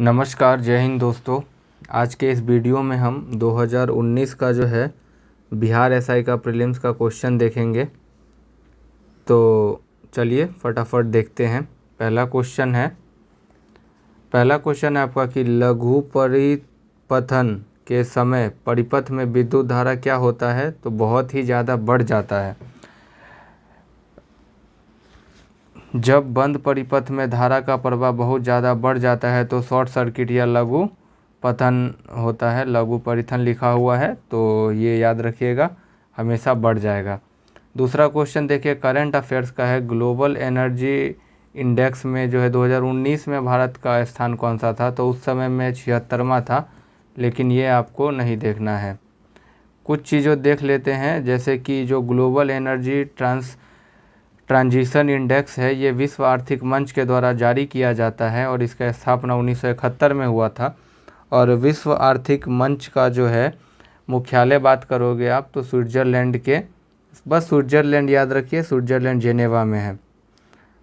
नमस्कार, जय हिंद दोस्तों। आज के इस वीडियो में हम 2019 का जो है बिहार एसआई का प्रीलिम्स का क्वेश्चन देखेंगे। तो चलिए फटाफट देखते हैं। पहला क्वेश्चन है आपका कि लघु परिपथन के समय परिपथ में विद्युत धारा क्या होता है? तो बहुत ही ज़्यादा बढ़ जाता है। जब बंद परिपथ में धारा का प्रवाह बहुत ज़्यादा बढ़ जाता है तो शॉर्ट सर्किट या लघु पतन होता है। लघु परिपथन लिखा हुआ है तो ये याद रखिएगा, हमेशा बढ़ जाएगा। दूसरा क्वेश्चन देखिए, करंट अफेयर्स का है। ग्लोबल एनर्जी इंडेक्स में जो है 2019 में भारत का स्थान कौन सा था? तो उस समय में 76वां था, लेकिन ये आपको नहीं देखना है। कुछ चीज़ों देख लेते हैं, जैसे कि जो ग्लोबल एनर्जी ट्रांजिशन इंडेक्स है, ये विश्व आर्थिक मंच के द्वारा जारी किया जाता है और इसका स्थापना 1971 में हुआ था। और विश्व आर्थिक मंच का जो है मुख्यालय बात करोगे आप तो स्विट्ज़रलैंड के, बस स्विट्ज़रलैंड याद रखिए, स्विट्ज़रलैंड जेनेवा में है।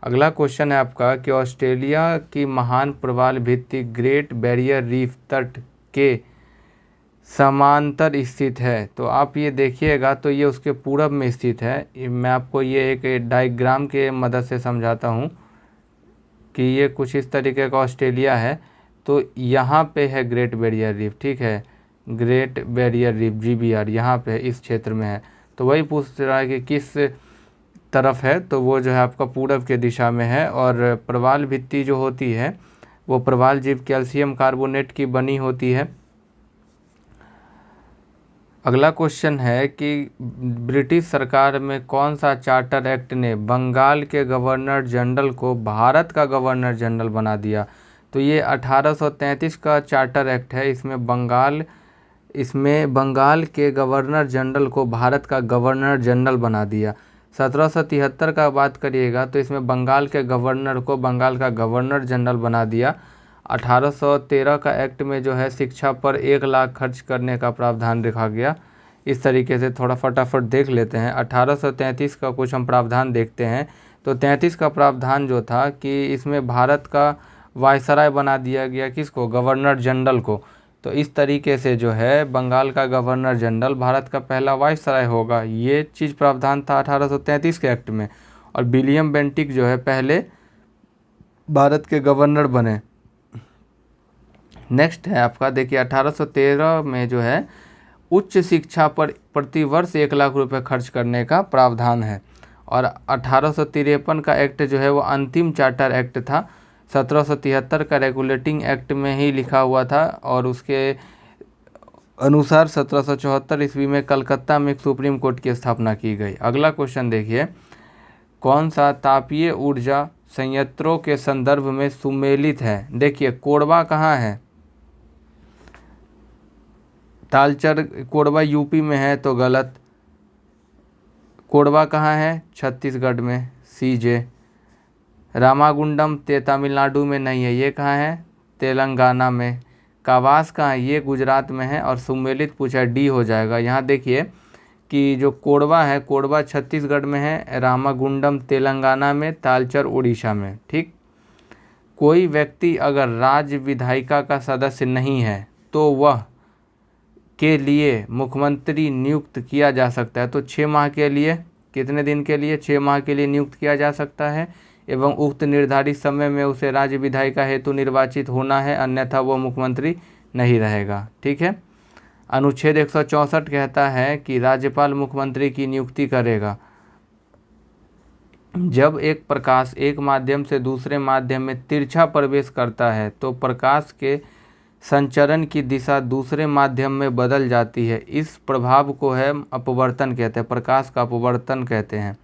अगला क्वेश्चन है आपका कि ऑस्ट्रेलिया की महान प्रवाल भित्ति ग्रेट बैरियर रीफ तट के समांतर स्थित है। तो आप ये देखिएगा तो ये उसके पूरब में स्थित है। मैं आपको ये एक डायग्राम के मदद से समझाता हूँ कि ये कुछ इस तरीके का ऑस्ट्रेलिया है। तो यहाँ पे है ग्रेट बैरियर रीफ, ठीक है, ग्रेट बैरियर रीफ GBR यहाँ पे है, इस क्षेत्र में है। तो वही पूछ रहा है कि किस तरफ है, तो वो जो है आपका पूरब के दिशा में है। और प्रवाल भित्ति जो होती है वो प्रवाल जीव कैल्शियम कार्बोनेट की बनी होती है। अगला क्वेश्चन है कि ब्रिटिश सरकार में कौन सा चार्टर एक्ट ने बंगाल के गवर्नर जनरल को भारत का गवर्नर जनरल बना दिया? तो ये 1833 का चार्टर एक्ट है। इसमें बंगाल के गवर्नर जनरल को भारत का गवर्नर जनरल बना दिया। 1773 का बात करिएगा तो इसमें बंगाल के गवर्नर को बंगाल का गवर्नर जनरल बना दिया। 1813 का एक्ट में जो है शिक्षा पर 1 लाख खर्च करने का प्रावधान रखा गया। इस तरीके से थोड़ा फटाफट देख लेते हैं। 1833 का कुछ हम प्रावधान देखते हैं। तो 33 का प्रावधान जो था कि इसमें भारत का वायसराय बना दिया गया, किसको? गवर्नर जनरल को। तो इस तरीके से जो है बंगाल का गवर्नर जनरल भारत का पहला वायसराय होगा। ये चीज़ प्रावधान था 1833 के एक्ट में। और विलियम बेंटिक जो है पहले भारत के गवर्नर बने। नेक्स्ट है आपका, देखिए 1813 में जो है उच्च शिक्षा पर प्रतिवर्ष 1 लाख रुपए खर्च करने का प्रावधान है। और 1853 का एक्ट जो है वो अंतिम चार्टर एक्ट था। 1773 का रेगुलेटिंग एक्ट में ही लिखा हुआ था और उसके अनुसार 1774 ईस्वी में कलकत्ता में एक सुप्रीम कोर्ट की स्थापना की गई। अगला क्वेश्चन देखिए, कौन सा तापीय ऊर्जा संयंत्रों के संदर्भ में सुमेलित है? देखिए कोरबा कहाँ है? तालचर कोरबा यूपी में है तो गलत। कोरबा कहाँ है? छत्तीसगढ़ में, CJ। रामागुंडम तमिलनाडु में नहीं है, ये कहाँ है? तेलंगाना में। कावास कहाँ है? ये गुजरात में है। और सुमेलित पूछा, D हो जाएगा। यहाँ देखिए कि जो कोरबा है, कोरबा छत्तीसगढ़ में है, रामागुंडम तेलंगाना में, तालचर उड़ीसा में। ठीक। कोई व्यक्ति अगर राज्य विधायिका का सदस्य नहीं है तो वह के लिए मुख्यमंत्री नियुक्त किया जा सकता है। तो 6 माह के लिए, कितने दिन के लिए? 6 माह के लिए नियुक्त किया जा सकता है एवं उक्त निर्धारित समय में उसे राज्य विधायिका हेतु निर्वाचित होना है, अन्यथा वो मुख्यमंत्री नहीं रहेगा। ठीक है। अनुच्छेद 164 कहता है कि राज्यपाल मुख्यमंत्री की नियुक्ति करेगा। जब एक प्रकाश एक माध्यम से दूसरे माध्यम में तिरछा प्रवेश करता है तो प्रकाश के संचरण की दिशा दूसरे माध्यम में बदल जाती है। इस प्रभाव को है अपवर्तन कहते हैं, प्रकाश का अपवर्तन कहते हैं।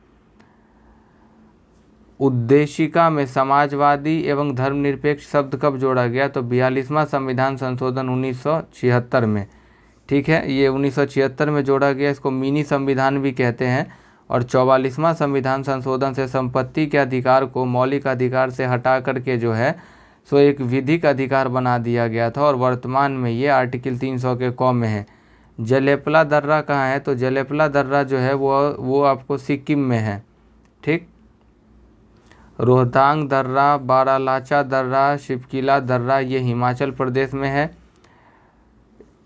उद्देशिका में समाजवादी एवं धर्मनिरपेक्ष शब्द कब जोड़ा गया? तो 42वां संविधान संशोधन 1976 में। ठीक है, ये 1976 में जोड़ा गया। इसको मिनी संविधान भी कहते हैं। और 44वां संविधान संशोधन से संपत्ति के अधिकार को मौलिक अधिकार से हटा करके जो है सो एक विधिक अधिकार बना दिया गया था। और वर्तमान में ये आर्टिकल 300 के क में है। जलेपला दर्रा कहाँ है? तो जलेपला दर्रा जो है वो आपको सिक्किम में है। ठीक। रोहतांग दर्रा, बारालाचा दर्रा, शिवकिला दर्रा ये हिमाचल प्रदेश में है।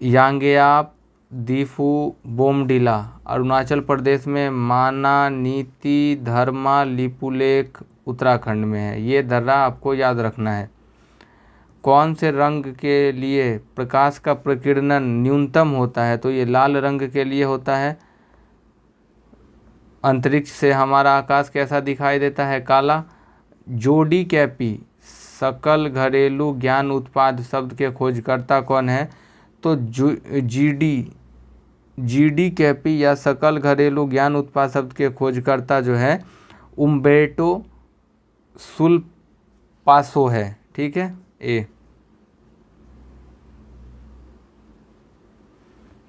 यांगेयाप, दीफू, बोमडिला अरुणाचल प्रदेश में। मानानीती, धर्मा, लिपुलेख उत्तराखंड में है। ये दर्रा आपको याद रखना है। कौन से रंग के लिए प्रकाश का प्रकीर्णन न्यूनतम होता है? तो ये लाल रंग के लिए होता है। अंतरिक्ष से हमारा आकाश कैसा दिखाई देता है? काला। जोडी कैपी सकल घरेलू ज्ञान उत्पाद शब्द के खोजकर्ता कौन है? तो जीडी कैपी या सकल घरेलू ज्ञान उत्पाद शब्द के खोजकर्ता जो है उम्बेर्टो सुलपासो है। ठीक है, ए।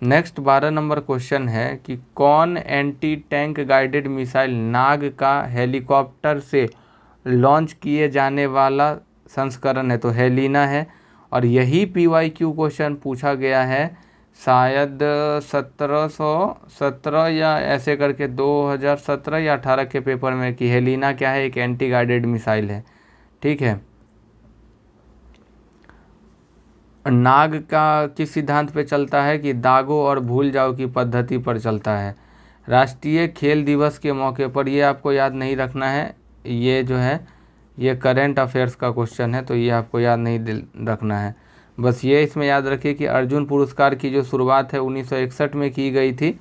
नेक्स्ट 12 नंबर क्वेश्चन है कि कौन एंटी टैंक गाइडेड मिसाइल नाग का हेलीकॉप्टर से लॉन्च किए जाने वाला संस्करण है? तो हेलिना है। और यही PYQ क्वेश्चन पूछा गया है शायद 1717 या ऐसे करके 2017 या 18 के पेपर में कि हेलिना क्या है? एक एंटी गाइडेड मिसाइल है। ठीक है। नाग का किस सिद्धांत पे चलता है? कि दागो और भूल जाओ की पद्धति पर चलता है। राष्ट्रीय खेल दिवस के मौके पर, ये आपको याद नहीं रखना है, ये जो है ये करेंट अफेयर्स का क्वेश्चन है, तो ये आपको याद नहीं रखना है। बस ये इसमें याद रखिए कि अर्जुन पुरस्कार की जो शुरुआत है 1961 में की गई थी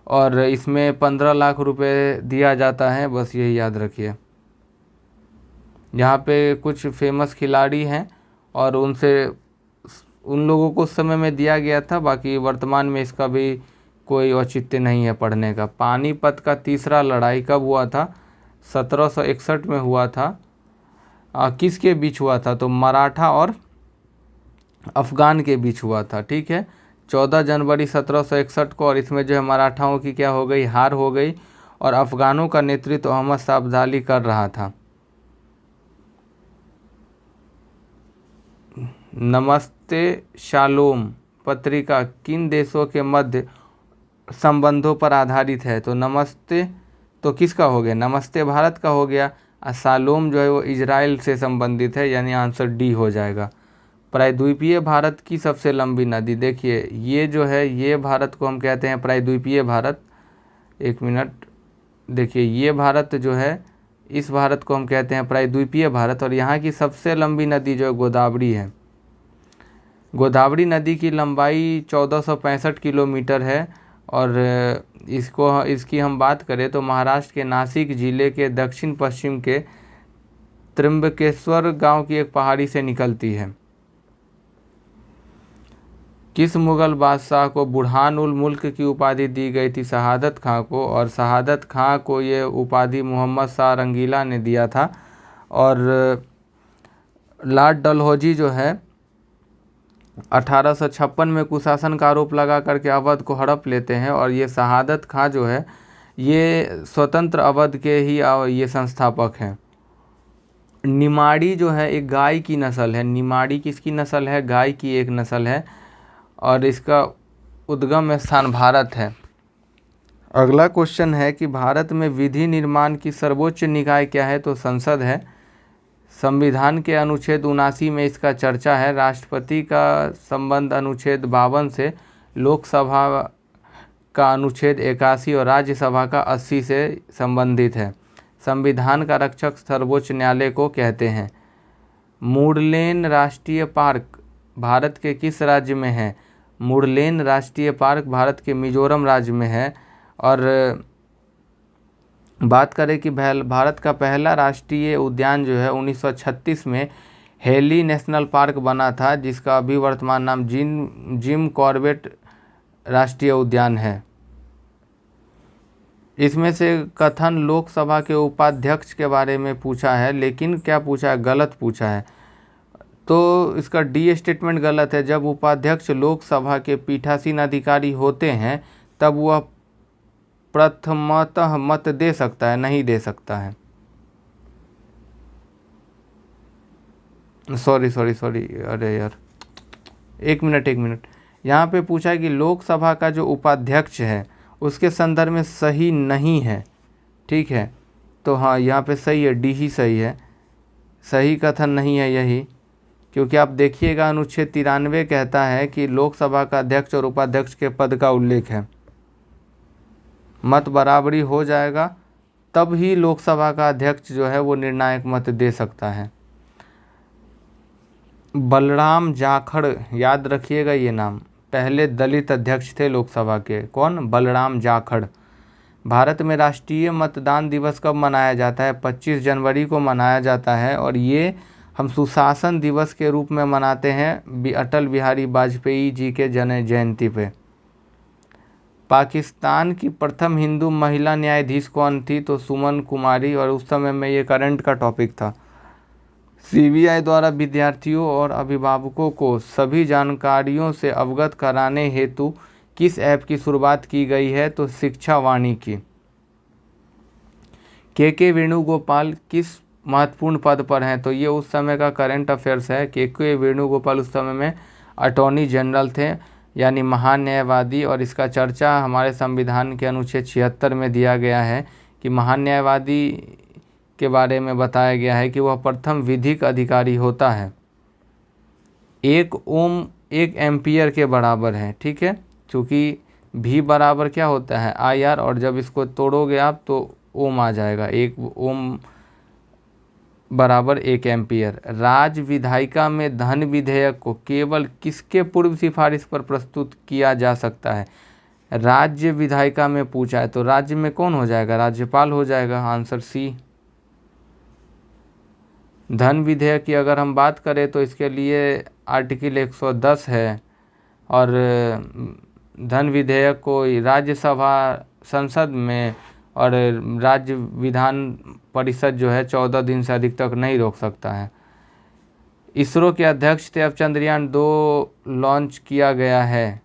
और इसमें 15 लाख रुपए दिया जाता है। बस यही याद रखिए। यहाँ पे कुछ फेमस खिलाड़ी हैं और उन लोगों को उस समय में दिया गया था, बाकी वर्तमान में इसका भी कोई औचित्य नहीं है पढ़ने का। पानीपत का तीसरा लड़ाई कब हुआ था? 1761 में हुआ था। किसके बीच हुआ था? तो मराठा और अफ़गान के बीच हुआ था। ठीक है, 14 जनवरी 1761 को। और इसमें जो है मराठाओं की क्या हो गई? हार हो गई और अफ़गानों का नेतृत्व अहमद शाह अब्दाली कर रहा था। नमस्ते शालोम पत्रिका किन देशों के मध्य संबंधों पर आधारित है? तो नमस्ते तो किसका हो गया? नमस्ते भारत का हो गया। और शालोम जो है वो इजराइल से संबंधित है, यानी आंसर डी हो जाएगा। प्रायद्वीपीय भारत की सबसे लंबी नदी, देखिए ये जो है ये भारत को हम कहते हैं प्रायद्वीपीय भारत। एक मिनट, देखिए ये भारत जो है इस भारत को हम कहते हैं प्रायद्वीपीय भारत। और यहाँ की सबसे लंबी नदी जो है गोदावरी है। गोदावरी नदी की लंबाई 1465 किलोमीटर है। और इसकी हम बात करें तो महाराष्ट्र के नासिक जिले के दक्षिण पश्चिम के त्र्यंबकेश्वर गांव की एक पहाड़ी से निकलती है। किस मुगल बादशाह को बुरहानुल मुल्क की उपाधि दी गई थी? शहादत खां को। और शहादत खां को ये उपाधि मोहम्मद शाह रंगीला ने दिया था। और लॉर्ड डलहौजी जो है 1856 में कुशासन का आरोप लगा करके अवध को हड़प लेते हैं। और ये शहादत खां जो है ये स्वतंत्र अवध के ही ये संस्थापक हैं। निमाड़ी जो है एक गाय की नस्ल है। निमाड़ी किसकी नस्ल है? गाय की एक नस्ल है। और इसका उद्गम स्थान भारत है। अगला क्वेश्चन है कि भारत में विधि निर्माण की सर्वोच्च निकाय क्या है? तो संसद है। संविधान के अनुच्छेद 79 में इसका चर्चा है। राष्ट्रपति का संबंध अनुच्छेद 52 से, लोकसभा का अनुच्छेद 81 और राज्यसभा का 80 से संबंधित है। संविधान का रक्षक सर्वोच्च न्यायालय को कहते हैं। मुरलेन राष्ट्रीय पार्क भारत के किस राज्य में है? मुरलेन राष्ट्रीय पार्क भारत के मिजोरम राज्य में है। और बात करें कि भारत का पहला राष्ट्रीय उद्यान जो है 1936 में हेली नेशनल पार्क बना था, जिसका अभी वर्तमान नाम जिम कॉर्बेट राष्ट्रीय उद्यान है। इसमें से कथन लोकसभा के उपाध्यक्ष के बारे में पूछा है, लेकिन क्या पूछा है? गलत पूछा है। तो इसका डी स्टेटमेंट गलत है। जब उपाध्यक्ष लोकसभा के पीठासीन अधिकारी होते हैं तब वह प्रथमतः मत दे सकता है, नहीं दे सकता है। सॉरी, अरे यार एक मिनट। यहाँ पे पूछा है कि लोकसभा का जो उपाध्यक्ष है उसके संदर्भ में सही नहीं है। ठीक है, तो हाँ यहाँ पे सही है, डी ही सही है, सही कथन नहीं है यही, क्योंकि आप देखिएगा अनुच्छेद 93 कहता है कि लोकसभा का अध्यक्ष और उपाध्यक्ष के पद का उल्लेख है। मत बराबरी हो जाएगा तब ही लोकसभा का अध्यक्ष जो है वो निर्णायक मत दे सकता है। बलराम जाखड़, याद रखिएगा ये नाम, पहले दलित अध्यक्ष थे लोकसभा के। कौन? बलराम जाखड़। भारत में राष्ट्रीय मतदान दिवस कब मनाया जाता है? 25 जनवरी को मनाया जाता है, और ये हम सुशासन दिवस के रूप में मनाते हैं अटल बिहारी वाजपेयी जी के जयंती पे। पाकिस्तान की प्रथम हिंदू महिला न्यायाधीश कौन थी? तो सुमन कुमारी, और उस समय में ये करंट का टॉपिक था। सीबीआई द्वारा विद्यार्थियों और अभिभावकों को सभी जानकारियों से अवगत कराने हेतु किस ऐप की शुरुआत की गई है? तो शिक्षा वाणी की। के वेणुगोपाल किस महत्वपूर्ण पद पर हैं? तो ये उस समय का करंट अफेयर्स है। के वेणुगोपाल उस समय में अटॉर्नी जनरल थे, यानी महान न्यायवादी, और इसका चर्चा हमारे संविधान के अनुच्छेद 76 में दिया गया है कि महान न्यायवादी के बारे में बताया गया है कि वह प्रथम विधिक अधिकारी होता है। 1 ओम 1 एम्पियर के बराबर है, ठीक है, क्योंकि भी बराबर क्या होता है? IR, और जब इसको तोड़ोगे आप तो ओम आ जाएगा। 1 ओम बराबर 1 एम्पियर। राज्य विधायिका में धन विधेयक को केवल किसके पूर्व सिफारिश पर प्रस्तुत किया जा सकता है? राज्य विधायिका में पूछा है तो राज्य में कौन हो जाएगा? राज्यपाल हो जाएगा। Answer C. धन विधेयक की अगर हम बात करें तो इसके लिए आर्टिकल 110 है, और धन विधेयक को राज्यसभा संसद में और राज्य विधान परिषद जो है 14 दिन से अधिक तक नहीं रोक सकता है। इसरो के अध्यक्ष थे, अब चंद्रयान 2 लॉन्च किया गया है।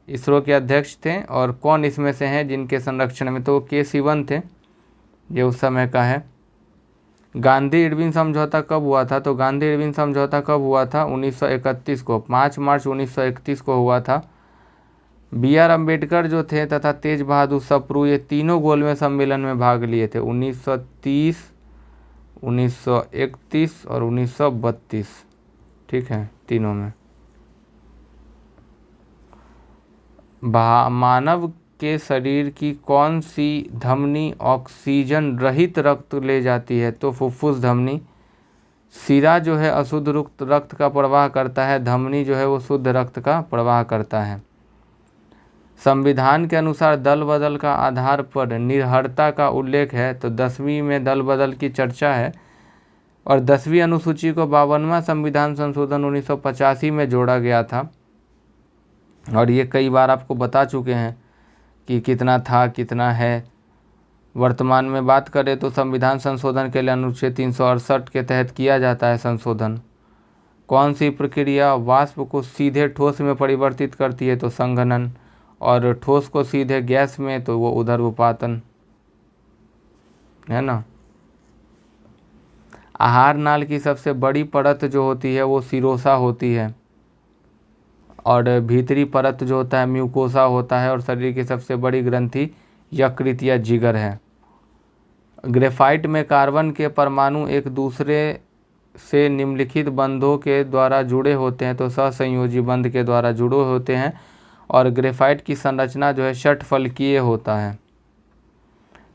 इसरो के अध्यक्ष थे, और कौन इसमें से हैं जिनके संरक्षण में? तो के सिवन थे, ये उस समय का है। गांधी इरविन समझौता कब हुआ था? तो गांधी इरविन समझौता कब हुआ था? 1931 को, 5 मार्च 1931 को हुआ था। BR अम्बेडकर जो थे तथा तेज बहादुर सप्रू, ये तीनों गोलमेज सम्मेलन में भाग लिए थे, 1930, 1931 और 1932, ठीक है, तीनों में। मानव के शरीर की कौन सी धमनी ऑक्सीजन रहित रक्त ले जाती है? तो फुफ्फुस धमनी। सिरा जो है अशुद्ध रक्त का प्रवाह करता है, धमनी जो है वो शुद्ध रक्त का प्रवाह करता है। संविधान के अनुसार दल बदल का आधार पर निर्हरता का उल्लेख है, तो 10वीं में दल बदल की चर्चा है, और 10वीं अनुसूची को 52वां संविधान संशोधन 1985 में जोड़ा गया था, और ये कई बार आपको बता चुके हैं कि कितना था कितना है। वर्तमान में बात करें तो संविधान संशोधन के लिए अनुच्छेद 368 के तहत किया जाता है संशोधन। कौन सी प्रक्रिया वाष्प को सीधे ठोस में परिवर्तित करती है? तो संघनन, और ठोस को सीधे गैस में तो वो उदर्वपातन, है ना। आहार नाल की सबसे बड़ी परत जो होती है वो सिरोसा होती है, और भीतरी परत जो होता है म्यूकोसा होता है, और शरीर की सबसे बड़ी ग्रंथि यकृत या जिगर है। ग्रेफाइट में कार्बन के परमाणु एक दूसरे से निम्नलिखित बंधों के द्वारा जुड़े होते हैं, तो सहसंयोजी बंध के द्वारा जुड़े होते हैं, और ग्रेफाइट की संरचना जो है षटफलकीय होता है।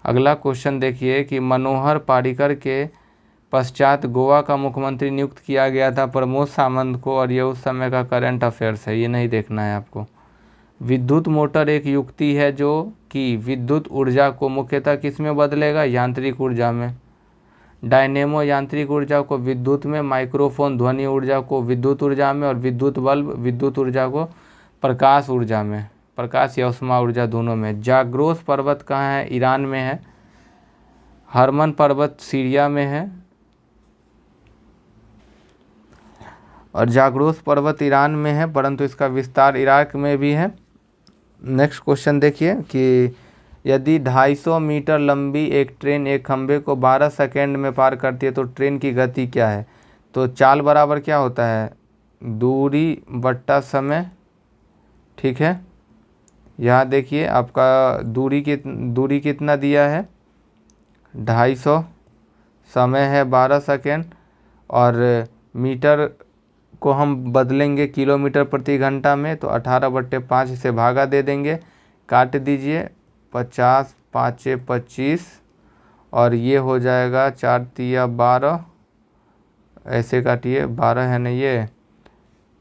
अगला क्वेश्चन देखिए कि मनोहर पारिकर के पश्चात गोवा का मुख्यमंत्री नियुक्त किया गया था प्रमोद सावंत को, और ये उस समय का करंट अफेयर्स है, ये नहीं देखना है आपको। विद्युत मोटर एक युक्ति है जो कि विद्युत ऊर्जा को मुख्यतः किस में बदलेगा? यांत्रिक ऊर्जा में। डायनेमो यांत्रिक ऊर्जा को विद्युत में, माइक्रोफोन ध्वनि ऊर्जा को विद्युत ऊर्जा में, और विद्युत बल्ब विद्युत ऊर्जा को प्रकाश ऊर्जा में, प्रकाश या ऊष्मा ऊर्जा दोनों में। जाग्रोस पर्वत कहाँ है? ईरान में है। हरमन पर्वत सीरिया में है, और जाग्रोस पर्वत ईरान में है, परंतु इसका विस्तार इराक में भी है। नेक्स्ट क्वेश्चन देखिए कि यदि 250 मीटर लंबी एक ट्रेन एक खंभे को 12 सेकेंड में पार करती है तो ट्रेन की गति क्या है? तो चाल बराबर क्या होता है? दूरी बट्टा समय, ठीक है। यहाँ देखिए आपका दूरी कितना दिया है? 250, समय है 12 सेकेंड, और मीटर को हम बदलेंगे किलोमीटर प्रति घंटा में, तो 18/5 से भागा दे देंगे, काट दीजिए, 50 5 25, और ये हो जाएगा 4 तिया 12, ऐसे काटिए, 12 है ना ये,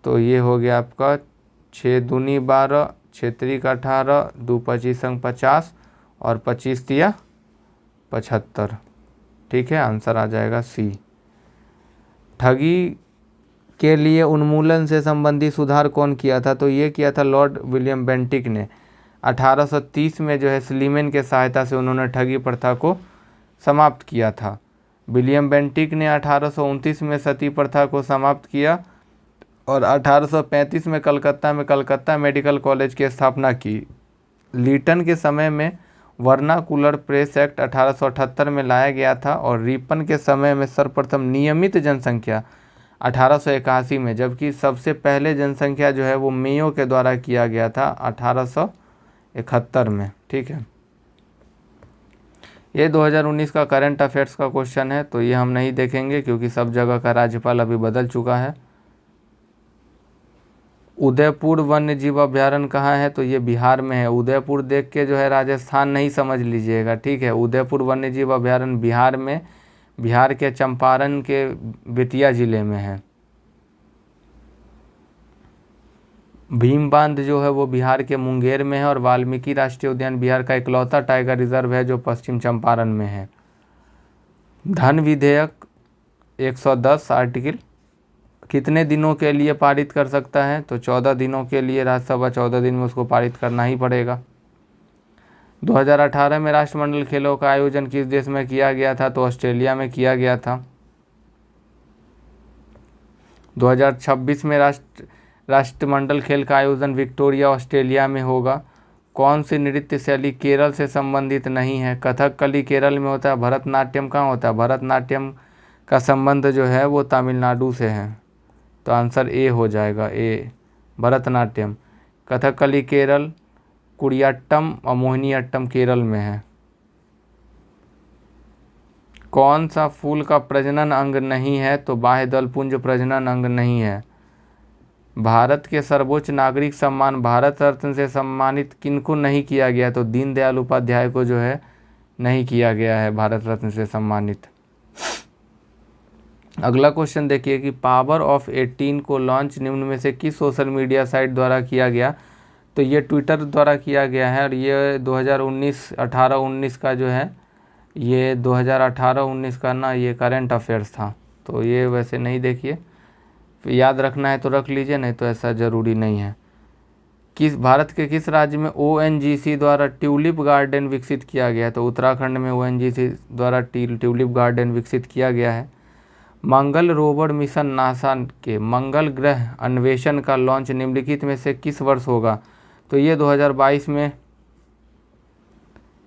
तो ये हो गया आपका 6 दूनी 12, 6 त्रिक 18, 2 25 50, और 25 तिया 75। ठीक है, आंसर आ जाएगा सी। ठगी के लिए उन्मूलन से संबंधी सुधार कौन किया था? तो ये किया था लॉर्ड विलियम बेंटिक ने। 1830 में जो है स्लीमेन के सहायता से उन्होंने ठगी प्रथा को समाप्त किया था। विलियम बेंटिक ने 1829 में सती प्रथा को समाप्त किया, और 1835 में कलकत्ता मेडिकल कॉलेज की स्थापना की। लीटन के समय में वर्नाकुलर प्रेस एक्ट 1878 में लाया गया था, और रिपन के समय में सर्वप्रथम नियमित जनसंख्या 1881 में, जबकि सबसे पहले जनसंख्या जो है वो मेयो के द्वारा किया गया था 1871 में। ठीक है, ये 2019 का करंट अफेयर्स का क्वेश्चन है, तो ये हम नहीं देखेंगे क्योंकि सब जगह का राज्यपाल अभी बदल चुका है। उदयपुर वन्य जीव अभ्यारण्य कहाँ है? तो ये बिहार में है। उदयपुर देख के जो है राजस्थान नहीं समझ लीजिएगा। ठीक है, उदयपुर वन्य जीव अभ्यारण्य बिहार में, बिहार के चंपारण के बेतिया जिले में है। भीम बांध जो है वो बिहार के मुंगेर में है, और वाल्मीकि राष्ट्रीय उद्यान बिहार का इकलौता टाइगर रिजर्व है जो पश्चिम चंपारण में है। धन विधेयक 110 आर्टिकल कितने दिनों के लिए पारित कर सकता है? तो 14 दिनों के लिए राज्यसभा 14 दिन में उसको पारित करना ही पड़ेगा। 2018 में राष्ट्रमंडल खेलों का आयोजन किस देश में किया गया था? तो ऑस्ट्रेलिया में किया गया था। 2026 में राष्ट्रमंडल खेल का आयोजन विक्टोरिया ऑस्ट्रेलिया में होगा। कौन सी नृत्य शैली केरल से संबंधित नहीं है? कथकली केरल में होता है। भरतनाट्यम कहाँ होता है? भरतनाट्यम का संबंध जो है वो तमिलनाडु से है, तो आंसर ए हो जाएगा, ए भरतनाट्यम। कथकली केरल, कुडियाट्टम और मोहिनीअट्टम केरल में है। कौन सा फूल का प्रजनन अंग नहीं है? तो बाह्य दलपुंज प्रजनन अंग नहीं है। भारत के सर्वोच्च नागरिक सम्मान भारत रत्न से सम्मानित किनको नहीं किया गया? तो दीनदयाल उपाध्याय को जो है नहीं किया गया है भारत रत्न से सम्मानित। अगला क्वेश्चन देखिए कि पावर ऑफ 18 को लॉन्च निम्न में से किस सोशल मीडिया साइट द्वारा किया गया? तो ये ट्विटर द्वारा किया गया है, और ये 2018-19 का जो है, ये 2018-19 का ना ये करंट अफेयर्स था, तो ये वैसे नहीं देखिए, याद रखना है तो रख लीजिए, नहीं तो ऐसा ज़रूरी नहीं है। भारत के किस राज्य में ONGC द्वारा ट्यूलिप गार्डन विकसित किया गया है? तो उत्तराखंड में ONGC द्वारा ट्यूलिप गार्डन विकसित किया गया है। मंगल रोवर मिशन नासा के मंगल ग्रह अन्वेषण का लॉन्च निम्नलिखित में से किस वर्ष होगा? तो ये 2022 में।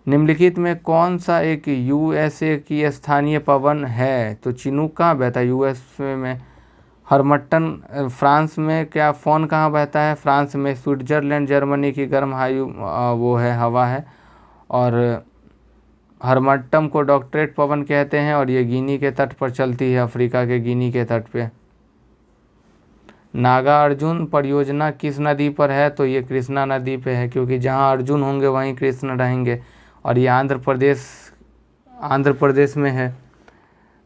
निम्नलिखित में कौन सा एक USA की स्थानीय पवन है? तो चिनूक कहाँ बहता है? USA में। हरमट्टन फ्रांस में। क्या फोन कहाँ बहता है? फ्रांस में। स्विट्जरलैंड जर्मनी की गर्म वायु वो है, हवा है, और हरमट्टम को डॉक्टरेट पवन कहते हैं, और ये गिनी के तट पर चलती है, अफ्रीका के गिनी के तट पे। नागार्जुन परियोजना किस नदी पर है? तो ये कृष्णा नदी पे है, क्योंकि जहाँ अर्जुन होंगे वहीं कृष्ण रहेंगे, और ये आंध्र प्रदेश में है।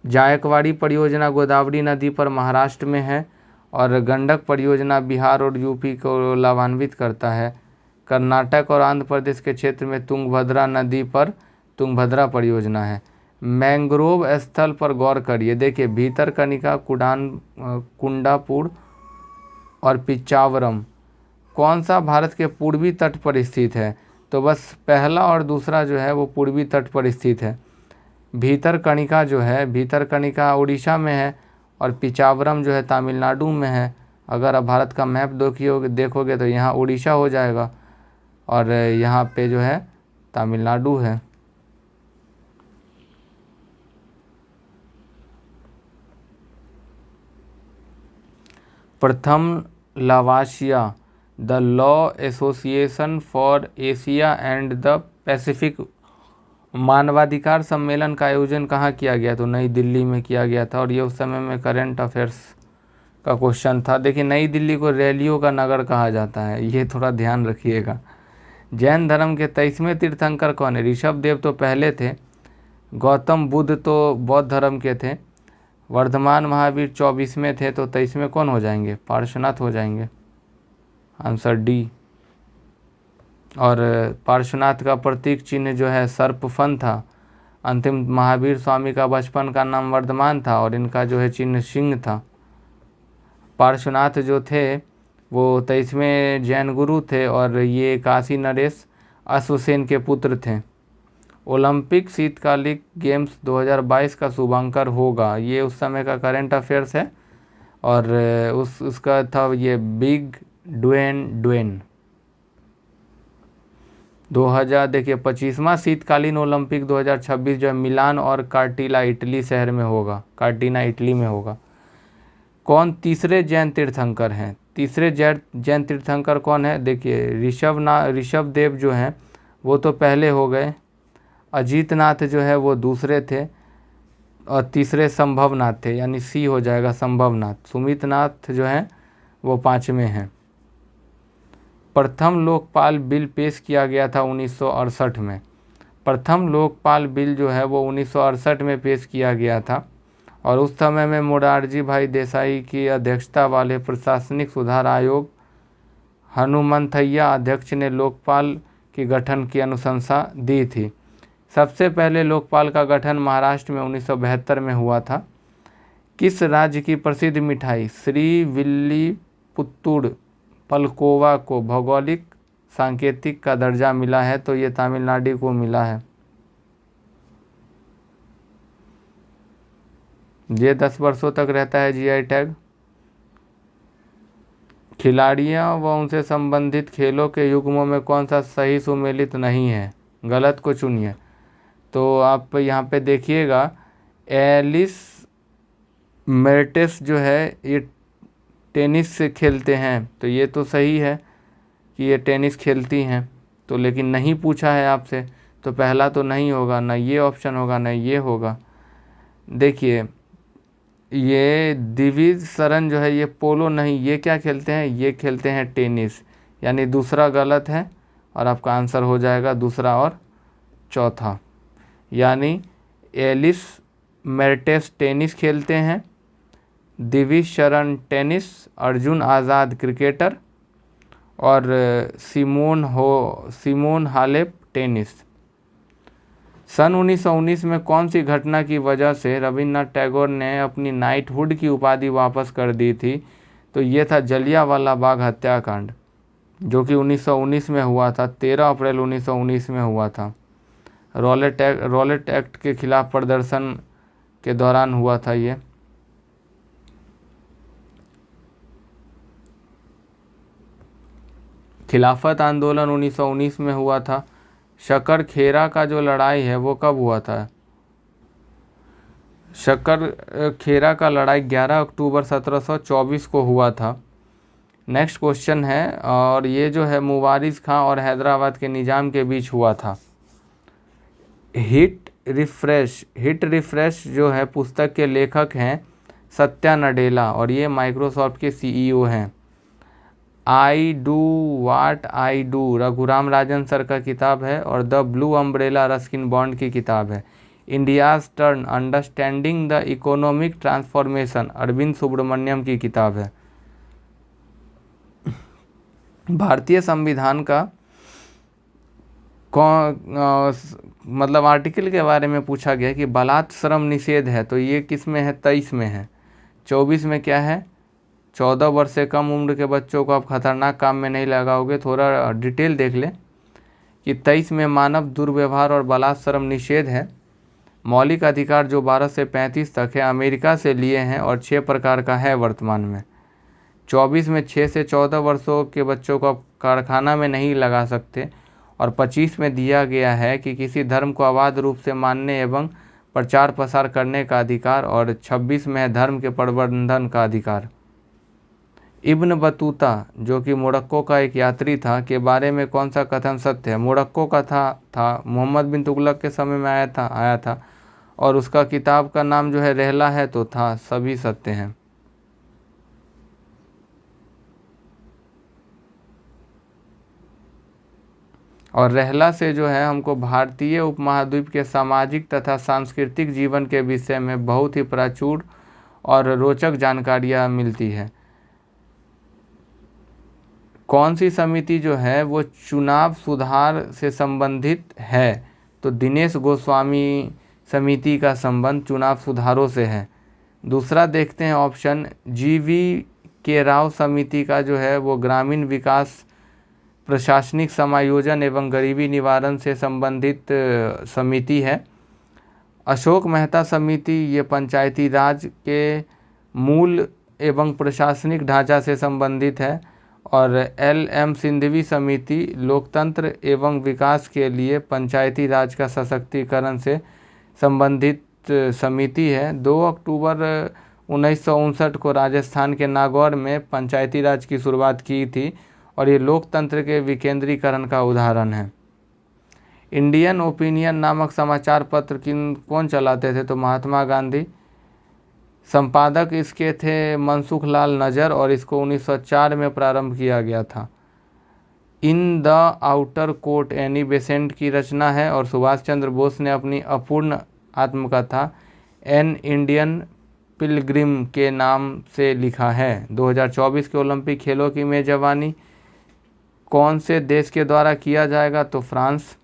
जायकवाड़ी परियोजना गोदावरी नदी पर महाराष्ट्र में है, और गंडक परियोजना बिहार और यूपी को लाभान्वित करता है। कर्नाटक और आंध्र प्रदेश के क्षेत्र में तुंगभद्रा नदी पर तुंगभद्रा परियोजना है। मैंग्रोव स्थल पर गौर करिए। देखिए, भीतरकनिका, कुंडापुर और पिचावरम कौन सा भारत के पूर्वी तट पर स्थित है? तो बस पहला और दूसरा जो है वो पूर्वी तट पर स्थित है। भीतरकनिका जो है, भीतरकनिका उड़ीसा में है, और पिचावरम जो है तमिलनाडु में है। अगर आप भारत का मैप देखोगे तो यहाँ उड़ीसा हो जाएगा, और यहाँ पे जो है तमिलनाडु है। प्रथम लावाशिया, the law association for Asia and the Pacific मानवाधिकार सम्मेलन का आयोजन कहाँ किया गया? तो नई दिल्ली में किया गया था, और ये उस समय में करंट अफेयर्स का क्वेश्चन था। देखिए, नई दिल्ली को रैलियों का नगर कहा जाता है, ये थोड़ा ध्यान रखिएगा। जैन धर्म के 23वें तीर्थंकर कौन है? ऋषभ देव तो पहले थे, गौतम बुद्ध तो बौद्ध धर्म के थे, वर्धमान महावीर 24वें थे, तो 23वें कौन हो जाएंगे? पार्श्वनाथ हो जाएंगे। Answer D. और पार्श्वनाथ का प्रतीक चिन्ह जो है सर्पफन था। अंतिम महावीर स्वामी का बचपन का नाम वर्धमान था, और इनका जो है चिन्ह सिंह था। पार्श्वनाथ जो थे वो 23वें जैन गुरु थे, और ये काशी नरेश अश्वसेन के पुत्र थे। ओलंपिक शीतकालिक गेम्स 2022 का शुभांकर होगा, ये उस समय का करंट अफेयर्स है, और उसका था ये बिग ड्वेन 2000। देखिए, 25वां शीतकालीन ओलंपिक 2026 जो है मिलान और कार्टिला इटली शहर में होगा, कार्टिना इटली में होगा। कौन तीसरे जैन तीर्थंकर हैं? तीसरे जैन तीर्थंकर कौन है? देखिए, ऋषभ देव जो हैं वो तो पहले हो गए, अजीतनाथ जो है वो दूसरे थे, और तीसरे संभवनाथ थे, यानी सी हो जाएगा संभवनाथ। सुमितनाथ जो हैं वो 5वें हैं। प्रथम लोकपाल बिल पेश किया गया था 1968 में। प्रथम लोकपाल बिल जो है वो 1968 में पेश किया गया था, और उस समय में मोरारजी भाई देसाई की अध्यक्षता वाले प्रशासनिक सुधार आयोग हनुमंथैया अध्यक्ष ने लोकपाल के गठन की अनुशंसा दी थी। सबसे पहले लोकपाल का गठन महाराष्ट्र में 1972 में हुआ था। किस राज्य की प्रसिद्ध मिठाई श्रीविल्लीपुत्तुर पलकोवा को भौगोलिक सांकेतिक का दर्जा मिला है? तो ये तमिलनाडु को मिला है। ये 10 वर्षों तक रहता है जीआई टैग। खिलाड़ियों व उनसे संबंधित खेलों के युग्मों में कौन सा सही सुमेलित नहीं है? गलत को चुनिए। तो आप यहाँ पे देखिएगा, एलिस मेर्टेस जो है ये टेनिस से खेलते हैं, तो ये तो सही है कि ये टेनिस खेलती हैं, तो लेकिन नहीं पूछा है आपसे, तो पहला तो नहीं होगा, ना ये ऑप्शन होगा, ना ये होगा। देखिए, ये दिविज शरण जो है ये पोलो नहीं, ये क्या खेलते हैं? ये खेलते हैं टेनिस, यानी दूसरा गलत है, और आपका आंसर हो जाएगा दूसरा और चौथा। यानी एलिस मेर्टेस टेनिस खेलते हैं, दिविज शरण टेनिस, अर्जुन आज़ाद क्रिकेटर, और सिमोन हालेप टेनिस। सन 1919 में कौन सी घटना की वजह से रविन्द्रनाथ टैगोर ने अपनी नाइटहुड की उपाधि वापस कर दी थी? तो ये था जलियांवाला बाग हत्याकांड, जो कि 1919 में हुआ था, 13 अप्रैल 1919 में हुआ था। रॉलेट एक्ट के खिलाफ प्रदर्शन के दौरान हुआ था ये। खिलाफत आंदोलन 1919 में हुआ था। शक्कर खेरा का जो लड़ाई है वो कब हुआ था? शक्कर खेरा का लड़ाई 11 अक्टूबर 1724 को हुआ था। नेक्स्ट क्वेश्चन है, और ये जो है मुवारिस खां और हैदराबाद के निज़ाम के बीच हुआ था। हिट रिफ्रेश जो है पुस्तक के लेखक हैं सत्या नडेला, और ये माइक्रोसॉफ्ट के सीईओ हैं। I do what I do Raghuram Rajan sir का किताब है, और the blue umbrella Ruskin Bond की किताब है। India's turn understanding the economic transformation Arvind Subramanian की किताब है। भारतीय संविधान का मतलब आर्टिकल के बारे में पूछा गया कि बलात् श्रम निषेध है, तो ये किस में है? 23 में है। 24 में क्या है? 14 वर्ष से कम उम्र के बच्चों को आप खतरनाक काम में नहीं लगाओगे। थोड़ा डिटेल देख लें कि 23 में मानव दुर्व्यवहार और बलात् श्रम निषेध है। मौलिक अधिकार जो 12 से 35 तक है, अमेरिका से लिए हैं, और 6 प्रकार का है वर्तमान में। 24 में 6 से 14 वर्षों के बच्चों को आप कारखाना में नहीं लगा सकते, और 25 में दिया गया है कि किसी धर्म को अबाध रूप से मानने एवं प्रचार प्रसार करने का अधिकार, और 26 में है धर्म के प्रबंधन का अधिकार। इब्न बतूता जो कि मोरक्को का एक यात्री था के बारे में कौन सा कथन सत्य है? मोरक्को का था मोहम्मद बिन तुगलक के समय में आया था और उसका किताब का नाम जो है रहला है, तो था, सभी सत्य हैं। और रहला से जो है हमको भारतीय उपमहाद्वीप के सामाजिक तथा सांस्कृतिक जीवन के विषय में बहुत ही प्राचुर और रोचक जानकारियाँ मिलती है। कौन सी समिति जो है वो चुनाव सुधार से संबंधित है? तो दिनेश गोस्वामी समिति का संबंध चुनाव सुधारों से है। दूसरा देखते हैं ऑप्शन, GV के राव समिति का जो है वो ग्रामीण विकास, प्रशासनिक समायोजन एवं गरीबी निवारण से संबंधित समिति है। अशोक मेहता समिति ये पंचायती राज के मूल एवं प्रशासनिक ढांचा से संबंधित है। और LM सिंधवी समिति लोकतंत्र एवं विकास के लिए पंचायती राज का सशक्तिकरण से संबंधित समिति है। 2 अक्टूबर 1959 को राजस्थान के नागौर में पंचायती राज की शुरुआत की थी और ये लोकतंत्र के विकेंद्रीकरण का उदाहरण है। इंडियन ओपिनियन नामक समाचार पत्र कौन चलाते थे? तो महात्मा गांधी। संपादक इसके थे मनसुख लाल नजर और इसको 1904 में प्रारंभ किया गया था। In the outer court Annie Besant की रचना है और सुभाष चंद्र बोस ने अपनी अपूर्ण आत्मकथा एन इंडियन पिलग्रिम के नाम से लिखा है। 2024 के ओलंपिक खेलों की मेजबानी कौन से देश के द्वारा किया जाएगा? तो फ्रांस।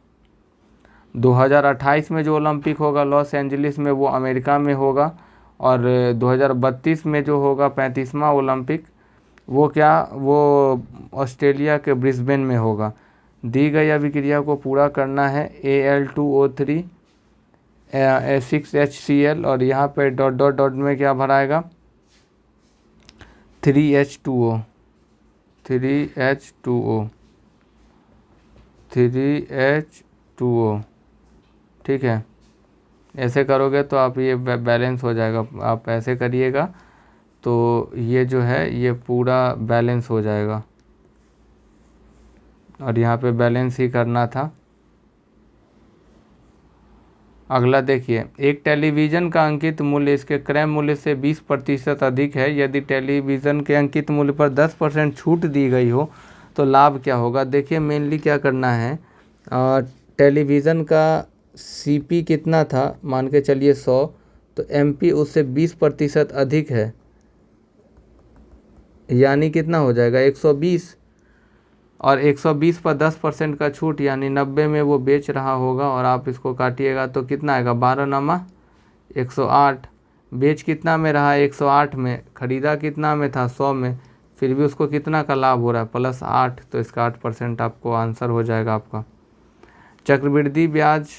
2028 में जो ओलंपिक होगा लॉस एंजलिस में, वो अमेरिका में होगा। और 2032 में जो होगा 35वां ओलंपिक, वो ऑस्ट्रेलिया के ब्रिस्बेन में होगा। दी गई अभिक्रिया को पूरा करना है Al2O3 6HCl और यहाँ पे डॉट डॉट डॉट में क्या भराएगा? 3H2O 3H2O, ठीक है। ऐसे करोगे तो आप ये बैलेंस हो जाएगा। आप ऐसे करिएगा तो ये जो है ये पूरा बैलेंस हो जाएगा और यहाँ पे बैलेंस ही करना था। अगला देखिए, एक टेलीविज़न का अंकित मूल्य इसके क्रय मूल्य से 20% अधिक है। यदि टेलीविज़न के अंकित मूल्य पर 10% छूट दी गई हो तो लाभ क्या होगा? देखिए मेनली क्या करना है, टेलीविज़न का CP कितना था, मान के चलिए 100, तो MP उससे 20% अधिक है, यानी कितना हो जाएगा 120। और 120 पर 10% का छूट यानी 90 में वो बेच रहा होगा और आप इसको काटिएगा तो कितना आएगा? 12 नमा 108। बेच कितना में रहा? 108 में। ख़रीदा कितना में था? 100 में। फिर भी उसको कितना का लाभ हो रहा है? +8, तो इसका 8% आपको आंसर हो जाएगा आपका। चक्रवृद्धि ब्याज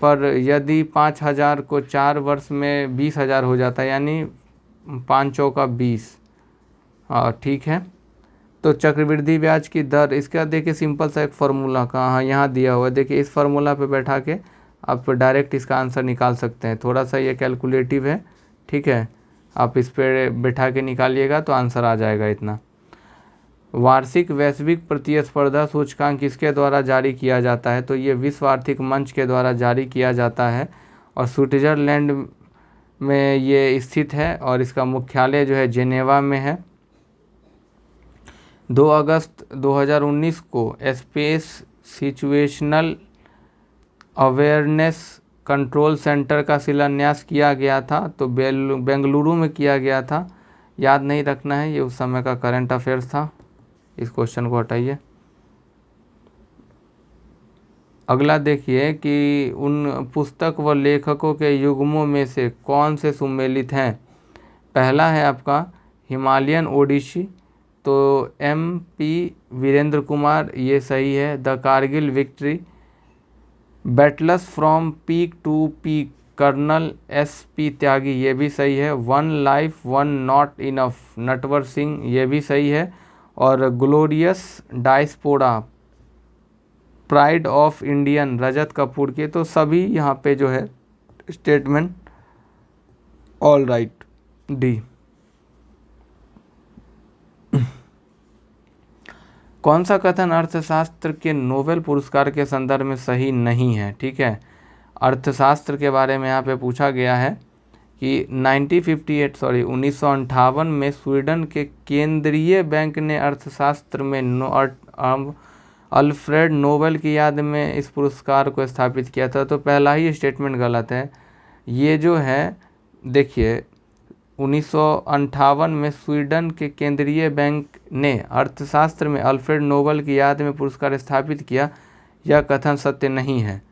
पर यदि 5000 को 4 वर्ष में 20,000 हो जाता है, यानी 5 चौका 20। हाँ ठीक है। तो चक्रवृद्धि ब्याज की दर, इसका देखिए सिंपल सा एक फार्मूला का यहाँ दिया हुआ है। देखिए इस फार्मूला पे बैठा के आप डायरेक्ट इसका आंसर निकाल सकते हैं। थोड़ा सा ये कैलकुलेटिव है, ठीक है। आप इस पर बैठा के निकालिएगा तो आंसर आ जाएगा इतना। वार्षिक वैश्विक प्रतिस्पर्धा सूचकांक किसके द्वारा जारी किया जाता है? तो ये विश्व आर्थिक मंच के द्वारा जारी किया जाता है और स्विट्ज़रलैंड में ये स्थित है और इसका मुख्यालय जो है जेनेवा में है। 2 अगस्त 2019 को space situational awareness control centre का शिलान्यास किया गया था, तो बेंगलुरु में किया गया था। याद नहीं रखना है, ये उस समय का करंट अफेयर्स था। इस क्वेश्चन को हटाइए। अगला देखिए कि उन पुस्तक व लेखकों के युग्मों में से कौन से सुमेलित हैं? पहला है आपका हिमालयन ओडिसी, तो MP वीरेंद्र कुमार, ये सही है। The Kargil victory, battles from peak to peak, colonel SP Tyagi, ये भी सही है। One life one not enough, Natwar Singh, ये भी सही है। और glorious diaspora, pride of Indian, Rajat Kapoor के। तो सभी यहाँ पे जो है स्टेटमेंट ऑल राइट, डी। कौन सा कथन अर्थशास्त्र के नोबेल पुरस्कार के संदर्भ में सही नहीं है? ठीक है, अर्थशास्त्र के बारे में यहाँ पे पूछा गया है कि 1958 में स्वीडन के केंद्रीय बैंक ने अर्थशास्त्र में अल्फ्रेड नोबेल की याद में इस पुरस्कार को स्थापित किया था। तो पहला ही स्टेटमेंट गलत है। ये जो है देखिए 1958 में स्वीडन के केंद्रीय बैंक ने अर्थशास्त्र में अल्फ्रेड नोबेल की याद में पुरस्कार स्थापित किया, यह कथन सत्य नहीं है।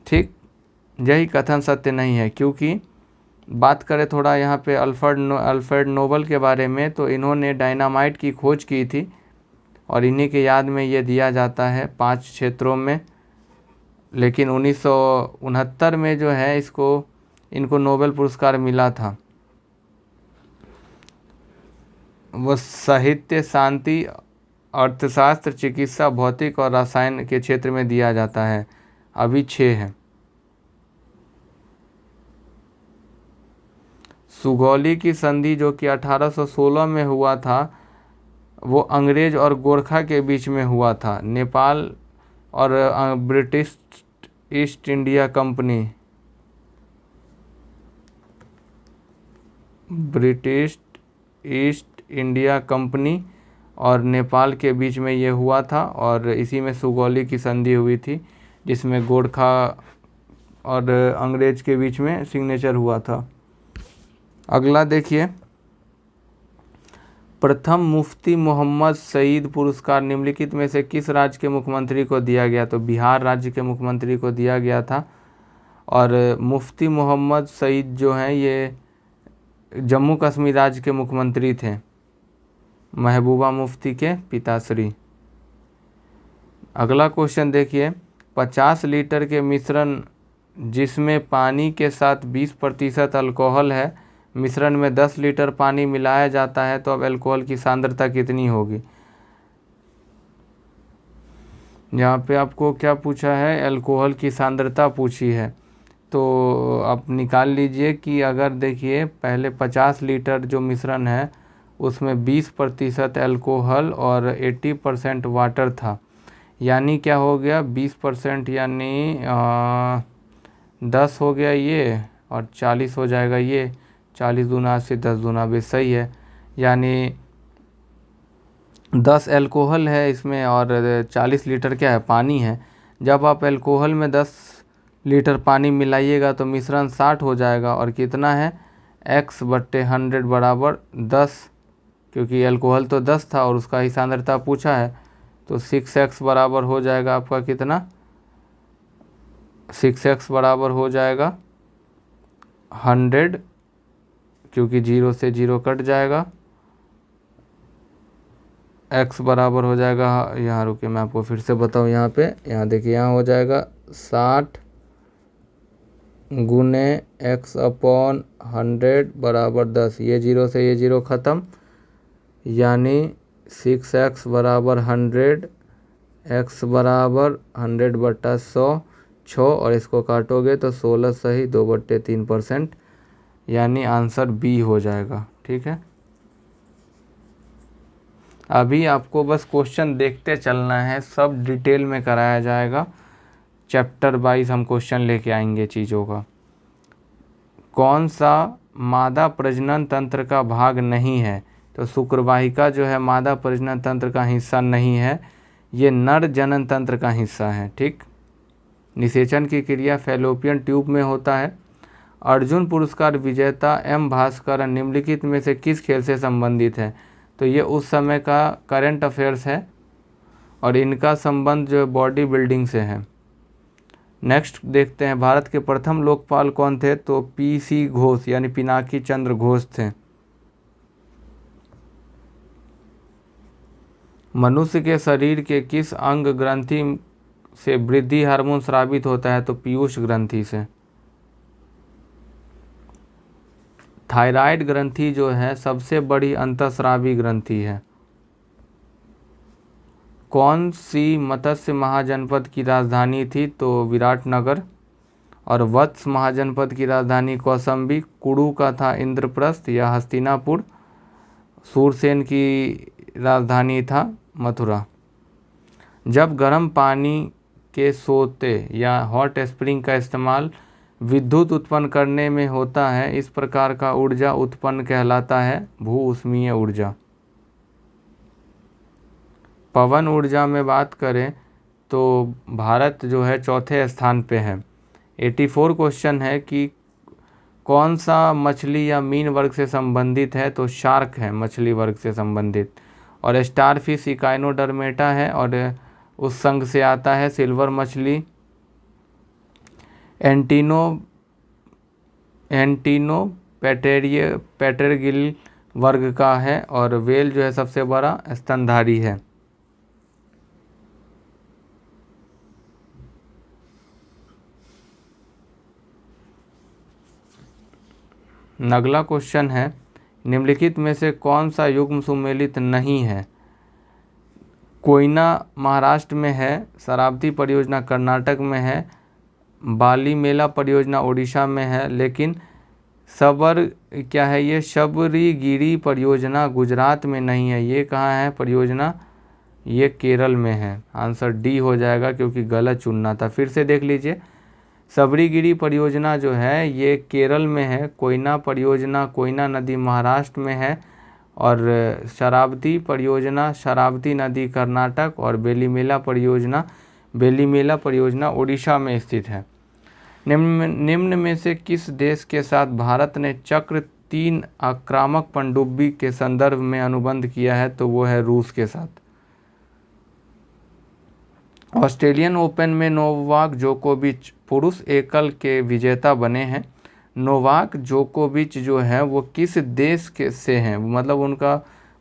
ठीक, यही कथन सत्य नहीं है, क्योंकि बात करें थोड़ा यहाँ पे अल्फ्रेड नोबेल के बारे में, तो इन्होंने डायनामाइट की खोज की थी और इन्हीं के याद में ये दिया जाता है 5 क्षेत्रों में। लेकिन 1969 में जो है इनको नोबेल पुरस्कार मिला था। वो साहित्य, शांति, अर्थशास्त्र, चिकित्सा, भौतिक और रसायन के क्षेत्र में दिया जाता है। अभी 6 है। सुगौली की संधि जो कि 1816 में हुआ था, वो अंग्रेज और गोरखा के बीच में हुआ था। नेपाल और ब्रिटिश ईस्ट इंडिया कंपनी और नेपाल के बीच में ये हुआ था और इसी में सुगौली की संधि हुई थी, जिसमें गोरखा और अंग्रेज के बीच में सिग्नेचर हुआ था। अगला देखिए, प्रथम मुफ्ती मोहम्मद सईद पुरस्कार निम्नलिखित में से किस राज्य के मुख्यमंत्री को दिया गया? तो बिहार राज्य के मुख्यमंत्री को दिया गया था। और मुफ्ती मोहम्मद सईद जो हैं ये जम्मू कश्मीर राज्य के मुख्यमंत्री थे, महबूबा मुफ्ती के पिताश्री। अगला क्वेश्चन देखिए, 50 लीटर के मिश्रण जिसमें पानी के साथ 20% अल्कोहल है, मिश्रण में 10 लीटर पानी मिलाया जाता है, तो अब अल्कोहल की सांद्रता कितनी होगी? यहाँ पे आपको क्या पूछा है? अल्कोहल की सांद्रता पूछी है। तो आप निकाल लीजिए कि अगर देखिए पहले 50 लीटर जो मिश्रण है उसमें 20% अल्कोहल और 80% वाटर था, यानी क्या हो गया 20% यानी 10 हो गया ये और 40 हो जाएगा ये, 40 दूना से 10 दूना भी सही है, यानी 10 अल्कोहल है इसमें और 40 लीटर क्या है? पानी है। जब आप अल्कोहल में 10 लीटर पानी मिलाइएगा तो मिश्रण 60 हो जाएगा और कितना है? x/100 बराबर 10, क्योंकि अल्कोहल तो 10 था और उसका ही सांद्रता पूछा है, तो 6x बराबर हो जाएगा आपका कितना? 6x बराबर हो जाएगा 100, क्योंकि 0 से 0 कट जाएगा। x बराबर हो जाएगा, यहाँ रुके मैं आपको फिर से बताऊँ, यहाँ देखिए, यहाँ हो जाएगा 60 गुने x/100 बराबर 10। ये 0 से ये 0 ख़त्म, यानी 6x बराबर 100, x बराबर 100/100 6, और इसको काटोगे तो 16 सही 2/3%, यानी आंसर बी हो जाएगा। ठीक है, अभी आपको बस क्वेश्चन देखते चलना है, सब डिटेल में कराया जाएगा, चैप्टर वाइज हम क्वेश्चन लेके आएंगे चीज़ों का। कौन सा मादा प्रजनन तंत्र का भाग नहीं है? तो शुक्रवाहिका जो है मादा प्रजनन तंत्र का हिस्सा नहीं है, ये नर जनन तंत्र का हिस्सा है। ठीक, निषेचन की क्रिया फैलोपियन ट्यूब में होता है। अर्जुन पुरस्कार विजेता एम भास्करन निम्नलिखित में से किस खेल से संबंधित है? तो ये उस समय का करंट अफेयर्स है और इनका संबंध जो बॉडी बिल्डिंग से है। नेक्स्ट देखते हैं, भारत के प्रथम लोकपाल कौन थे? तो पी.सी. घोष यानी पिनाकी चंद्र घोष थे। मनुष्य के शरीर के किस अंग ग्रंथि से वृद्धि हार्मोन स्रावित होता है? तो पीयूष ग्रंथि से। थायराइड ग्रंथि जो है सबसे बड़ी अंतःस्रावी ग्रंथि है। कौन सी मत्स्य महाजनपद की राजधानी थी? तो विराटनगर। और वत्स महाजनपद की राजधानी कौशाम्बी। कुरु का था इंद्रप्रस्थ या हस्तिनापुर। सूरसेन की राजधानी था मथुरा। जब गर्म पानी के सोते या हॉट स्प्रिंग का इस्तेमाल विद्युत उत्पन्न करने में होता है, इस प्रकार का ऊर्जा उत्पन्न कहलाता है भू ऊष्मीय ऊर्जा। पवन ऊर्जा में बात करें तो भारत जो है चौथे स्थान पे है। 84 क्वेश्चन है कि कौन सा मछली या मीन वर्ग से संबंधित है, तो शार्क है मछली वर्ग से संबंधित। और स्टारफिश इकाइनोडर्मेटा है और उस संघ से आता है। सिल्वर मछली एंटीनो पैटेरगिल वर्ग का है और व्हेल जो है सबसे बड़ा स्तनधारी है। अगला क्वेश्चन है, निम्नलिखित में से कौन सा युग्म सुमेलित नहीं है। कोयना महाराष्ट्र में है, शरावती परियोजना कर्नाटक में है, बालीमेला परियोजना उड़ीसा में है, लेकिन क्या है ये शबरीगिरी परियोजना गुजरात में नहीं है। ये कहाँ है परियोजना, ये केरल में है। आंसर डी हो जाएगा क्योंकि गलत चुनना था। फिर से देख लीजिए, शबरीगिरी परियोजना जो है ये केरल में है, कोयना परियोजना कोयना नदी महाराष्ट्र में है और शरावती परियोजना शरावती नदी कर्नाटक और बेलीमेला परियोजना उड़ीसा में स्थित है। निम्न में से किस देश के साथ भारत ने चक्र 3 आक्रामक पनडुब्बी के संदर्भ में अनुबंध किया है, तो वो है रूस के साथ। ऑस्ट्रेलियन ओपन में नोवाक जोकोविच पुरुष एकल के विजेता बने हैं। नोवाक जोकोविच जो है वो किस देश के से हैं, मतलब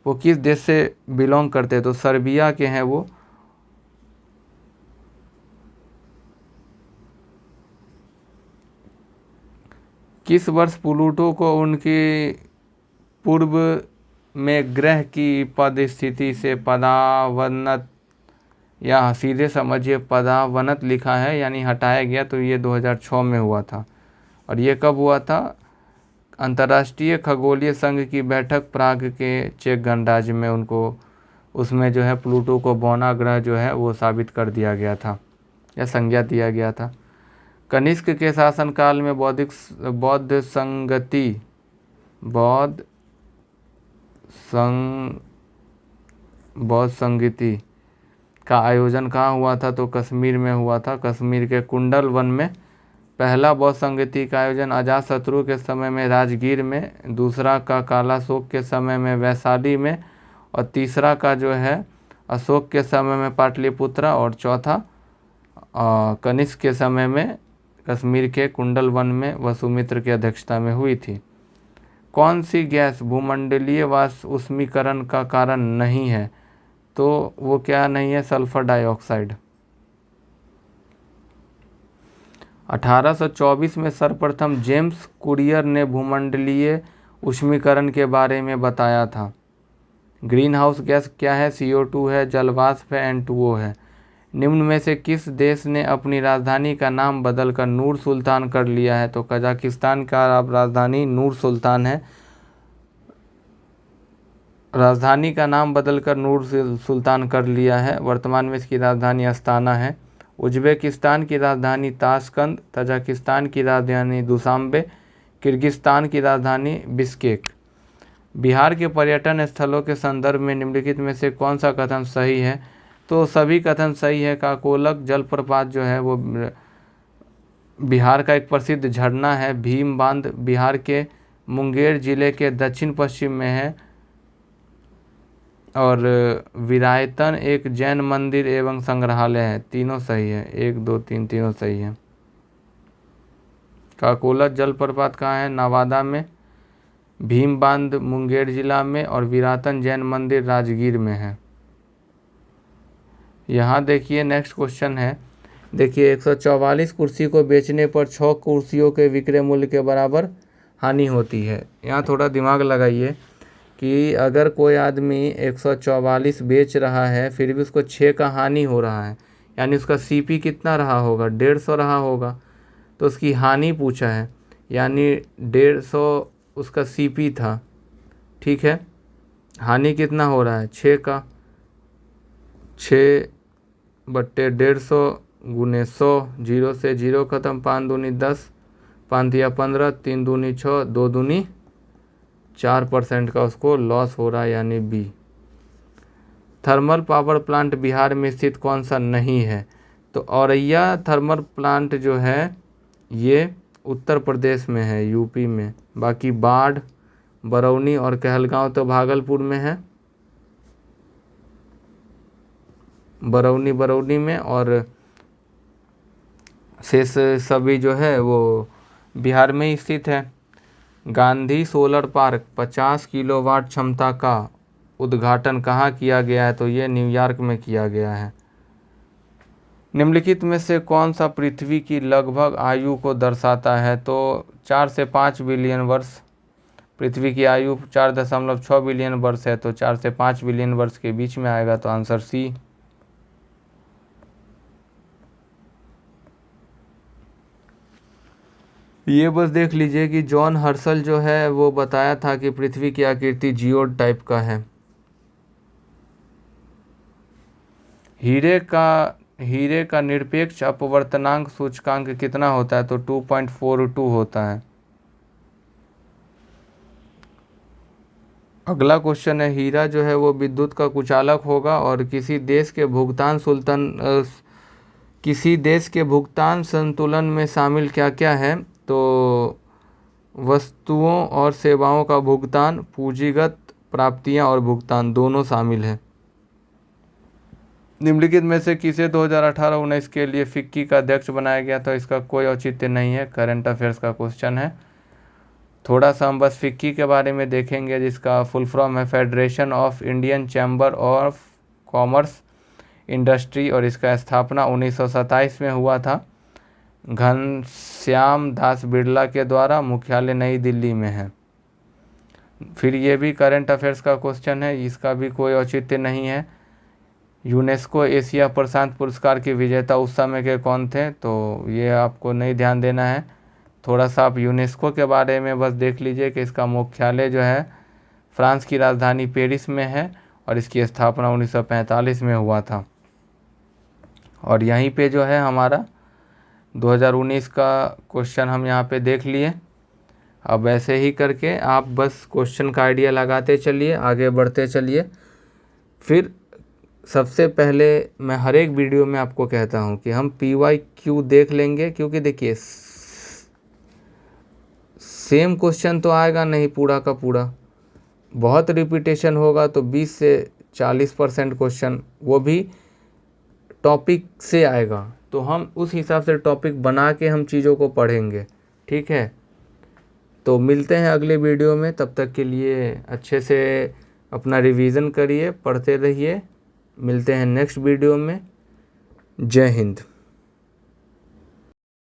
वो किस देश से बिलोंग करते हैं, तो सर्बिया के हैं वो। किस वर्ष प्लूटो को उनकी पूर्व में ग्रह की पद स्थिति से पदावनत, या सीधे समझिए पदावनत लिखा है यानी हटाया गया, तो ये 2006 में हुआ था। और ये कब हुआ था, अंतर्राष्ट्रीय खगोलीय संघ की बैठक प्राग के चेक गणराज्य में उसमें जो है प्लूटो को बौना ग्रह जो है वो साबित कर दिया गया था या संज्ञा दिया गया था। कनिष्क के शासनकाल में बौद्ध संगीति का आयोजन कहाँ हुआ था, तो कश्मीर में हुआ था। कश्मीर के कुंडल वन में पहला बौद्ध संगीति का आयोजन अजातशत्रु के समय में राजगीर में, दूसरा का कालाशोक के समय में वैशाली में, और तीसरा का जो है अशोक के समय में पाटलिपुत्रा, और चौथा कनिष्क के समय में कश्मीर के कुंडल वन में वसुमित्र की अध्यक्षता में हुई थी। कौन सी गैस भूमंडलीय वाष्पीकरण का कारण नहीं है, तो वो क्या नहीं है, सल्फर डाइऑक्साइड। 1824 में सर्वप्रथम जेम्स कुरियर ने भूमंडलीय ऊष्मीकरण के बारे में बताया था। ग्रीन हाउस गैस क्या है, CO2 है, जलवाष्प है, N2O है। निम्न में से किस देश ने अपनी राजधानी का नाम बदलकर नूर सुल्तान कर लिया है, तो कजाकिस्तान का राजधानी नूर सुल्तान है। राजधानी का नाम बदलकर नूर सुल्तान कर लिया है। वर्तमान में इसकी राजधानी अस्ताना है। उज्बेकिस्तान की राजधानी ताशकंद, तजाकिस्तान की राजधानी दुशांबे, किर्गिस्तान की राजधानी बिश्केक। बिहार के पर्यटन स्थलों के संदर्भ में निम्नलिखित में से कौन सा कथन सही है, तो सभी कथन सही है। काकोलक जलप्रपात जो है वो बिहार का एक प्रसिद्ध झरना है। भीम बांध बिहार के मुंगेर जिले के दक्षिण पश्चिम में है। और विरायतन एक जैन मंदिर एवं संग्रहालय है। तीनों सही है, 1 2 3 तीनों सही है। काकोलक जलप्रपात कहाँ है, नवादा में। भीम बांध मुंगेर जिला में, और विरायतन जैन मंदिर राजगीर में है। यहाँ देखिए नेक्स्ट क्वेश्चन है, देखिए 144 कुर्सी को बेचने पर 6 कुर्सियों के विक्रय मूल्य के बराबर हानि होती है। यहाँ थोड़ा दिमाग लगाइए कि अगर कोई आदमी 144 बेच रहा है फिर भी उसको 6 का हानि हो रहा है, यानी उसका CP कितना रहा होगा, 150 रहा होगा, तो उसकी हानि पूछा है, यानी 150 उसका CP था, ठीक है। हानि कितना हो रहा है, 6 का, 6/150 गुने 100, 0 से 0 ख़त्म, 5 दूनी 10, 5 दिया 15, 3 दूनी 6, 2 दूनी 4% का उसको लॉस हो रहा है, यानी बी। थर्मल पावर प्लांट बिहार में स्थित कौन सा नहीं है? तो औरैया थर्मल प्लांट जो है ये उत्तर प्रदेश में है, यूपी में। बाकी बाढ़, बरौनी और कहलगांव तो भागलपुर में है, बरौनी में, और शेष सभी जो है वो बिहार में ही स्थित है। गांधी सोलर पार्क 50 किलोवाट क्षमता का उद्घाटन कहाँ किया गया है? तो ये न्यूयॉर्क में किया गया है। निम्नलिखित में से कौन सा पृथ्वी की लगभग आयु को दर्शाता है? तो 4 से 5 बिलियन वर्ष। पृथ्वी की आयु 4.6 बिलियन वर्ष है, तो 4 से 5 बिलियन वर्ष के बीच में आएगा, तो आंसर सी। ये बस देख लीजिए कि जॉन हर्शल जो है वो बताया था कि पृथ्वी की आकृति जियोड टाइप का है। हीरे का निरपेक्ष अपवर्तनांक सूचकांक कितना होता है? तो 2.42 होता है। अगला क्वेश्चन है, हीरा जो है वो विद्युत का कुचालक होगा और किसी देश के भुगतान संतुलन में शामिल क्या क्या है? तो वस्तुओं और सेवाओं का भुगतान, पूंजीगत प्राप्तियां और भुगतान दोनों शामिल है। निम्नलिखित में से किसे 2018-19 के लिए फिक्की का अध्यक्ष बनाया गया था? इसका कोई औचित्य नहीं है, करंट अफेयर्स का क्वेश्चन है। थोड़ा सा हम बस फिक्की के बारे में देखेंगे, जिसका फुल फॉर्म है federation of Indian chamber of commerce industry, और इसका स्थापना 1927 में हुआ था। घनश्याम दास बिरला के द्वारा, मुख्यालय नई दिल्ली में है। फिर ये भी करंट अफेयर्स का क्वेश्चन है, इसका भी कोई औचित्य नहीं है। यूनेस्को एशिया प्रशांत पुरस्कार के विजेता उस समय के कौन थे? तो ये आपको नहीं ध्यान देना है। थोड़ा सा आप यूनेस्को के बारे में बस देख लीजिए कि इसका मुख्यालय जो है फ्रांस की राजधानी पेरिस में है, और इसकी स्थापना 1945 में हुआ था। और यहीं पे जो है हमारा 2019 का क्वेश्चन हम यहाँ पे देख लिए। अब ऐसे ही करके आप बस क्वेश्चन का आइडिया लगाते चलिए, आगे बढ़ते चलिए। फिर सबसे पहले मैं हर एक वीडियो में आपको कहता हूँ कि हम PYQ देख लेंगे, क्योंकि देखिए सेम क्वेश्चन तो आएगा नहीं पूरा का पूरा, बहुत रिपीटेशन होगा, तो 20 से 40% क्वेश्चन वो भी टॉपिक से आएगा, तो हम उस हिसाब से टॉपिक बना के हम चीज़ों को पढ़ेंगे, ठीक है। तो मिलते हैं अगले वीडियो में, तब तक के लिए अच्छे से अपना रिवीजन करिए, पढ़ते रहिए। मिलते हैं नेक्स्ट वीडियो में। जय हिंद।